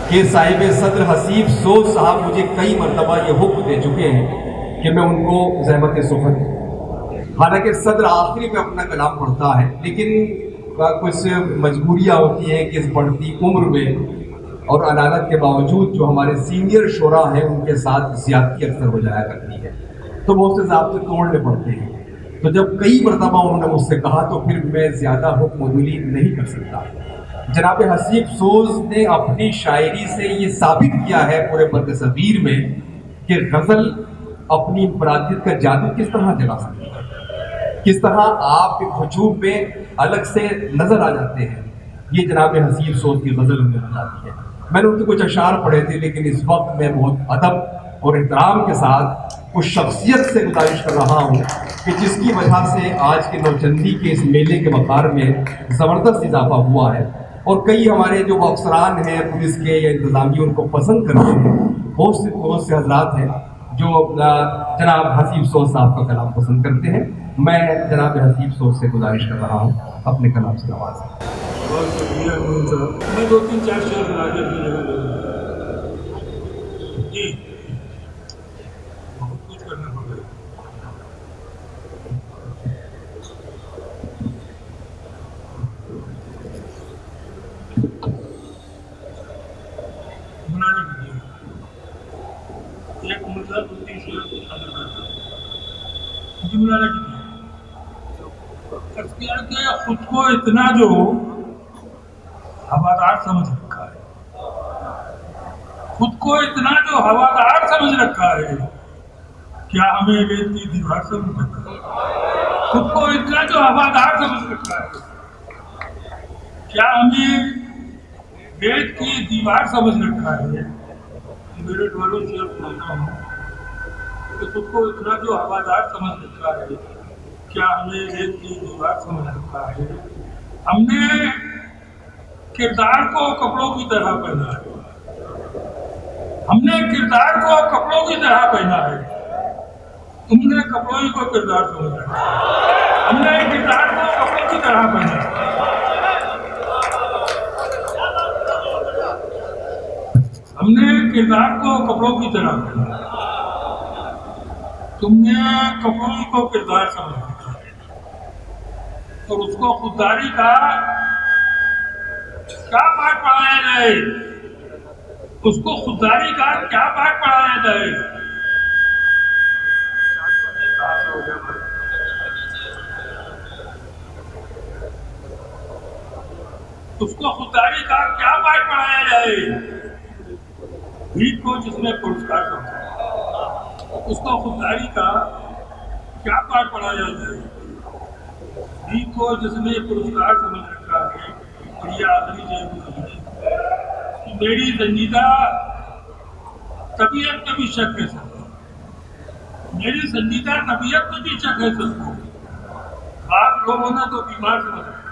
कि साहिब सदर हसीब सोज साहब मुझे कई मरतबा ये हुक्म दे चुके हैं कि मैं उनको ज़हमत सुखत, हालांकि सदर आखिरी में अपना कलाम पढ़ता है, लेकिन कुछ मजबूरियाँ होती हैं कि इस बढ़ती उम्र में और अदालत के बावजूद जो हमारे सीनियर शोरा हैं उनके साथ ज़्यादती अक्सर हो जाया करती है, तो बहुत से ज़ाब्ते तोड़ने पड़ते हैं। तो जब कई मरतबा उन्होंने मुझसे कहा तो फिर मैं ज़्यादा हुक्मदुली नहीं कर सकता। जनाब हसीब सोज ने अपनी शायरी से ये साबित किया है पूरे बदसबीर में कि गज़ल अपनी इंफरादियत का जादू किस तरह जगा सकती है, किस तरह आप हजूम में अलग से नजर आ जाते हैं। ये जनाब हसीब सोज की गज़ल उन्हें बताती है। मैंने उनके कुछ अशार पढ़े थे, लेकिन इस वक्त मैं बहुत अदब और एहतराम के साथ उस शख्सियत से गुजारिश कर रहा हूँ कि जिसकी वजह से आज के नौचंदी के इस मेले के वक़ार में ज़बरदस्त इजाफा हुआ है, और कई हमारे जो अफसरान हैं पुलिस के या इंतज़ामिया उनको पसंद करते हैं। बहुत से हजरात हैं जो जनाब हसीब सोज साहब का कलाम पसंद करते हैं। मैं जनाब हसीब सोज से गुजारिश कर रहा हूँ अपने कलाम से नवाज़ें। बहुत शुक्रिया साहब। मैं 2-3-4 शेर राजा की जगह जी बहुत कुछ करना पड़ेगा। बनाना कीजिए एक मुद्दा 2-3 शेर जी बनाना कीजिए। खुद को इतना जो हवादार समझ रखा है, खुद को इतना जो हवादार समझ रखा है, क्या हमें रेत की दीवार समझ रखा है? खुद को इतना जो हवादार समझ रखा है, क्या हमें रेत की दीवार समझ रखा है? मेरे वालों से पूछता हूँ कि खुद को इतना जो हवादार समझ रखा है, क्या हमें रेत की दीवार समझ रखा है? हमने किरदार को कपड़ों की तरह पहना है, हमने किरदार को कपड़ों की तरह पहना है, तुमने कपड़ों ही को किरदार समझ रखा है। हमने किरदार को कपड़ों की तरह पहना है, हमने किरदार को कपड़ों की तरह पहना है, तुमने कपड़ों ही को किरदार समझ रखा है। और उसको खुददारी का क्या पाठ पढ़ाया जाए, उसको खुददारी का क्या पाठ पढ़ाया जाए? उसको खुददारी का क्या पाठ पढ़ाया जाए? भीख को जिसने पुरस्कार समझा, उसको खुददारी का क्या पाठ पढ़ाया जाए? भीख को जिसने पुरस्कार समझ रखा है, और ये आखिरी कि मेरी संजीदा तबीयत में भी शक है सबको, मेरी संजीदा तबीयत में भी शक है सबको। बात लोगों ने तो बीमार समझ रखा,